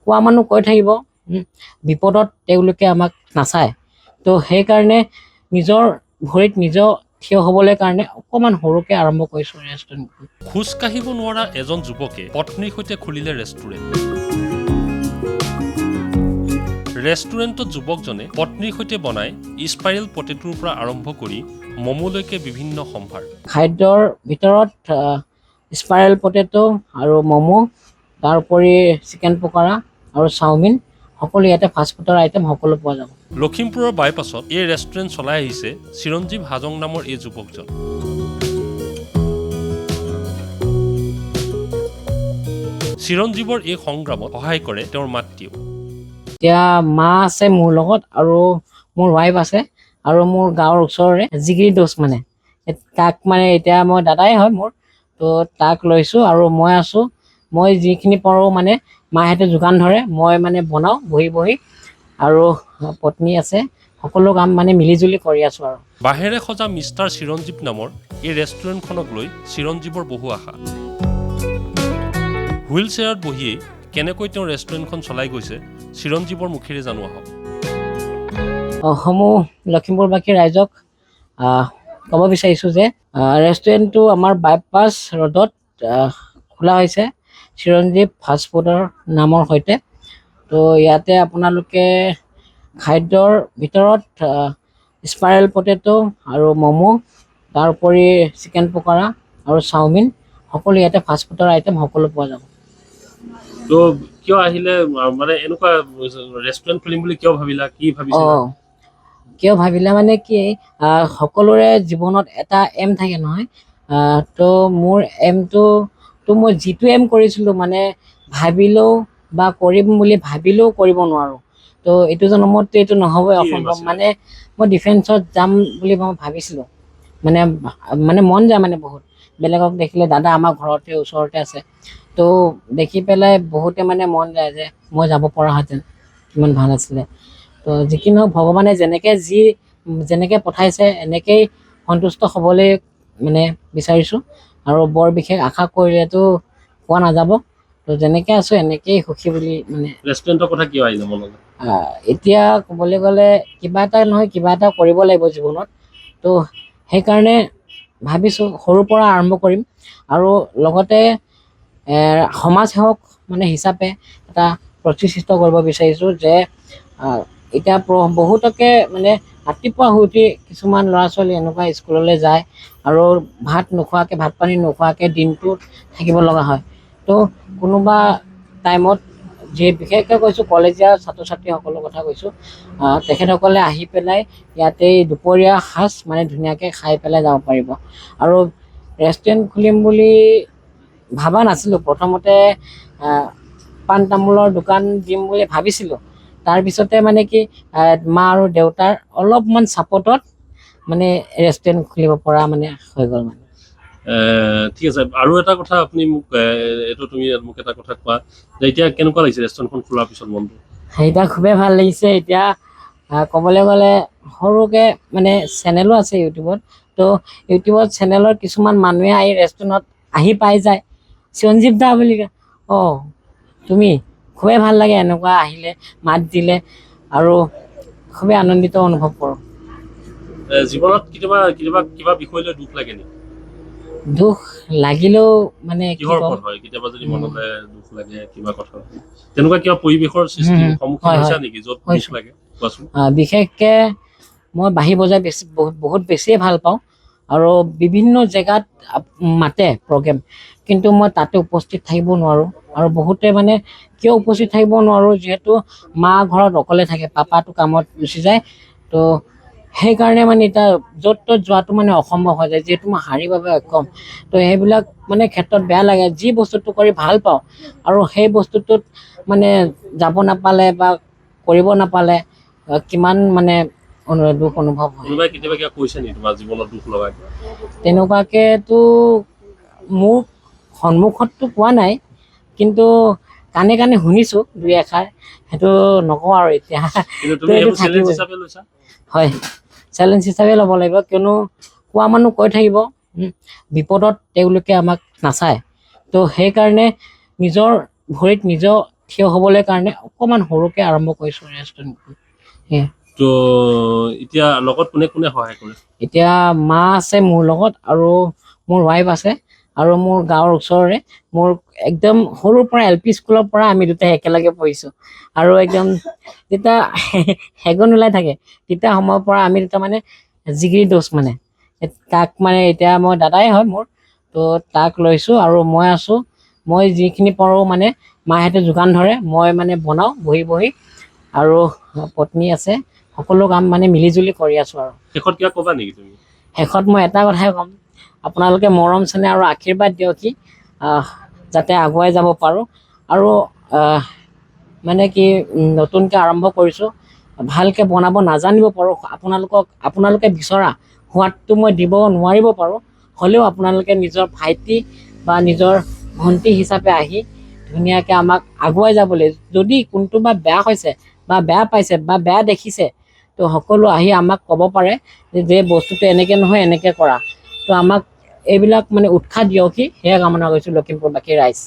কোৱা মানুহ কৈ থাকিব, বিপদত তেওঁলোকে আমাক নাচায়। তো সেইকাৰণে নিজৰ ভৰিত নিজৰ থিয় হ'বলৈ কাৰণে অকণমান সৰুকৈ আৰম্ভ কৰিছোঁ ৰেষ্টুৰেণ্টখন। খোজ কাঢ়িব নোৱাৰা এজন যুৱকে পত্নীৰ সৈতে খুলিলে ৰেষ্টুৰেণ্ট। ৰেষ্টুৰেণ্টত যুৱকজনে পত্নীৰ সৈতে বনাই স্পাইৰেল পটেটোৰ পৰা আৰম্ভ কৰি মমোলৈকে বিভিন্ন সম্ভাৰ। খাদ্যৰ ভিতৰত স্পাইৰেল পটেটো আৰু ম'ম', তাৰ উপৰি চিকেন পকৰা আৰু চাওমিন, সকলো ইয়াতে ফাষ্টফুডৰ আইটেম সকলো পোৱা যাব। লখিমপুৰৰ বাইপাছত এই ৰেষ্টুৰেণ্ট চলাই আহিছে চিৰঞ্জীৱ হাজং নামৰ এই যুৱকজন। চিৰঞ্জীৱৰ এই সংগ্ৰামত সহায় কৰে তেওঁৰ মাতৃও। এতিয়া মা আছে মোৰ লগত আৰু মোৰ ৱাইফ আছে আৰু মোৰ গাঁৱৰ ওচৰৰে জিগিৰি দোষ মানে তাক মানে এতিয়া মই দাদাই হয় মোৰ, তো তাক লৈছোঁ আৰু মই আছোঁ। মই যিখিনি পাৰোঁ মানে মাহঁতে যোগান ধৰে, মই মানে বনাওঁ বহি বহি, আৰু পত্নী আছে, সকলো কাম মানে মিলিজুলি কৰি আছোঁ আৰু। বাঁহেৰে সজা মিষ্টাৰ চিৰঞ্জীৱ নামৰ এই ৰেষ্টুৰেণ্টখনক লৈ চিৰঞ্জীৱৰ বহু আশা। হুইল চেয়াৰত বহিয়েই কেনেকৈ তেওঁ ৰেষ্টুৰেণ্টখন চলাই গৈছে চিৰঞ্জীৱৰ মুখেৰে জানো আহক। সমূহ লখিমপুৰবাসী ৰাইজক ক'ব বিচাৰিছোঁ যে ৰেষ্টুৰেণ্টটো আমাৰ বাইপাছ ৰোডত খোলা হৈছে চিৰঞ্জীৱ ফাষ্টফুডৰ নামৰ সৈতে। তো ইয়াতে আপোনালোকে খাদ্যৰ ভিতৰত স্পাইৰেল পটেটো আৰু ম'ম', তাৰ উপৰি চিকেন পকৰা আৰু চাওমিন, সকলো ইয়াতে ফাষ্টফুডৰ আইটেম সকলো পোৱা যাব। তো কিয় আহিলে মানে এনেকুৱা ৰেষ্টুৰেণ্ট খুলিম বুলি কিয় ভাবিলা, কি ভাবিছিলা? কিয় ভাবিলা মানে কি, সকলোৰে জীৱনত এটা এম থাকে নহয়। তো মোৰ এমটো, তো মই যিটো এম কৰিছিলোঁ মানে ভাবিলেও বা কৰিম বুলি ভাবিলেও কৰিব নোৱাৰোঁ। তো এইটো জন্মততো এইটো নহ'বই, অসম্ভৱ। মানে মই ডিফেন্সত যাম বুলি মই ভাবিছিলোঁ, মানে মন যায় মানে বহুত। বেলেগক দেখিলে, দাদা আমাৰ ঘৰতে ওচৰতে আছে, তো দেখি পেলাই বহুতে মানে মন যায় যে মই যাব পৰাহেঁতেন কিমান ভাল আছিলে। তো যি কি নহওক, ভগৱানে যেনেকৈ পঠাইছে এনেকেই সন্তুষ্ট হ'বলৈ মানে বিচাৰিছোঁ, আৰু বৰ বিশেষ আশা কৰিলেতো পোৱা নাযাব। তো যেনেকৈ আছোঁ এনেকেই সুখী বুলি মানে। ৰেষ্টুৰেণ্টৰ কথা কিয় আহিলে মনলৈ? এতিয়া ক'বলৈ গ'লে কিবা এটা নহয় কিবা এটা কৰিব লাগিব জীৱনত। তো সেইকাৰণে ভাবিছোঁ সৰুৰ পৰা আৰম্ভ কৰিম, আৰু লগতে সমাজসেৱক মানে হিচাপে এটা প্ৰতিষ্ঠিত কৰিব বিচাৰিছোঁ যে এতিয়া বহুতকে মানে ৰাতিপুৱা শুই উঠি কিছুমান ল'ৰা ছোৱালী এনেকুৱা স্কুললৈ যায় আৰু ভাত পানী নোখোৱাকৈ দিনটো থাকিব লগা হয়। তো কোনোবা টাইমত, বিশেষকৈ কৈছোঁ কলেজীয়া ছাত্ৰ ছাত্ৰীসকলৰ কথা কৈছোঁ, তেখেতসকলে আহি পেলাই ইয়াতেই দুপৰীয়া সাঁজ মানে ধুনীয়াকৈ খাই পেলাই যাব পাৰিব। আৰু ৰেষ্টুৰেণ্ট খুলিম বুলি ভাবা নাছিলোঁ। প্ৰথমতে পাণ তামোলৰ দোকান দিম বুলি ভাবিছিলোঁ। তাৰপিছতে মানে কি মা আৰু দেউতাৰ অলপমান ছাপোৰ্টত মানে ৰেষ্টুৰেণ্ট খুলিব পৰা মানে হৈ গ'ল মানে। ঠিক আছে, আৰু এটা কথা আপুনি মোক এটা কথা কোৱা যে এতিয়া কেনেকুৱা লাগিছে ৰেষ্টুৰেণ্টখন খোলাৰ পিছত মনটো? এতিয়া খুবেই ভাল লাগিছে। এতিয়া ক'বলৈ গ'লে সৰুকৈ মানে চেনেলো আছে ইউটিউবত। তো ইউটিউবত চেনেলৰ কিছুমান মানুহে আহি ৰেষ্টুৰেণ্টত আহি পাই যায়, চিৰঞ্জীৱ দা বুলি কয়, তুমি, খুবেই ভাল লাগে এনেকুৱা আহিলে মাত দিলে, আৰু খুবেই আনন্দিত অনুভৱ কৰোঁ। জীৱনত কিবা বিষয় লৈ দুখ লাগে নেকি? দুখ লাগিলেও মানে কিহৰ ওপৰত হয়? কেতিয়াবা যদি মনলৈ দুখ লাগে কিবা কথা, তেনেকুৱা কিবা পৰিৱেশৰ সন্মুখীন হৈছা নেকি য'ত দুখ লাগে? কোৱাচোন। বিশেষকৈ মই বাঁহী বজাই বহুত বেছিয়ে ভাল পাওঁ, আৰু বিভিন্ন জেগাত মাতে প্ৰগ্ৰেম, কিন্তু মই তাতে উপস্থিত থাকিব নোৱাৰোঁ। আৰু বহুতে মানে কিয় উপস্থিত থাকিব নোৱাৰোঁ, যিহেতু মা ঘৰত অকলে থাকে, পাপাটো কামত গুচি যায়। তো সেইকাৰণে মানে এতিয়া য'ত ত'ত যোৱাটো মানে অসম্ভৱ হৈ যায়, যিহেতু মই শাৰীৰিক বাবে অক্ষম। তো সেইবিলাক মানে ক্ষেত্ৰত বেয়া লাগে। যি বস্তুটো কৰি ভাল পাওঁ আৰু সেই বস্তুটোত মানে যাব নাপালে বা কৰিব নাপালে কিমান মানে দুখ অনুভৱ হয়। কেতিয়াবা কিবা কৈছে নেকি তোমাৰ জীৱনত দুখ লগা? তেনেকুৱাকেতো মোৰ সন্মুখততো কোৱা নাই, কিন্তু কাণে কাণে শুনিছোঁ দুই এষাৰ, সেইটো নকওঁ আৰু এতিয়া। হয়, চেলেঞ্জ হিচাপে ল'ব লাগিব, কিয়নো কোৱা মানুহ কৈ থাকিব, বিপদত তেওঁলোকে আমাক নাচায়। তো সেইকাৰণে নিজৰ ভৰিত নিজৰ থিয় হ'বলৈ কাৰণে অকণমান সৰুকৈ আৰম্ভ কৰিছোঁ ৰেষ্টুৰেণ্টখন। সেয়া তো এতিয়া লগত কোনে কোনে সহায় কৰে? এতিয়া মা আছে মোৰ লগত, আৰু মোৰ ৱাইফ আছে, আৰু মোৰ গাঁৱৰ ওচৰৰে মোৰ একদম সৰুৰ পৰা LP স্কুলৰ পৰা আমি দুটাই একেলগে পঢ়িছোঁ। আৰু একদম যেতিয়া হেগন ওলাই থাকে তেতিয়া সময়ৰ পৰা আমি দুটা মানে জিগিৰি দোষ মানে। তাক মানে এতিয়া মই দাদাই হয় মোৰ, তো তাক লৈছোঁ আৰু মই আছোঁ। মই যিখিনি পাৰোঁ মানে মাহঁতে যোগান ধৰে, মই মানে বনাওঁ বহি বহি, আৰু পত্নী আছে, সকলো কাম মানে মিলিজুলি কৰি আছোঁ। আৰু শেষত কিবা ক'বা নেকি তুমি? শেষত মই এটা কথাই ক'ম, আপোনালোকে মৰম চেনেহ আৰু আশীৰ্বাদ দিয়ক যাতে আগুৱাই যাব পাৰোঁ। আৰু মানে কি নতুনকৈ আৰম্ভ কৰিছোঁ, ভালকৈ বনাব নাজানিব পাৰোঁ, আপোনালোকে বিচৰা সোৱাদটো মই দিব নোৱাৰিব পাৰোঁ, হ'লেও আপোনালোকে নিজৰ ভাইটি বা নিজৰ ভণ্টি হিচাপে আহি ধুনীয়াকৈ আমাক আগুৱাই যাবলৈ, যদি কোনটোবা বেয়া হৈছে বা বেয়া পাইছে বা বেয়া দেখিছে, তো সকলো আহি আমাক ক'ব পাৰে যে বস্তুটো এনেকৈ নহয় এনেকৈ কৰা। তো আমাক এইবিলাক মানে উৎসাহ দিয়কহি, সেয়া কামনা কৰিছোঁ লখিমপুৰবাসী ৰাইজ।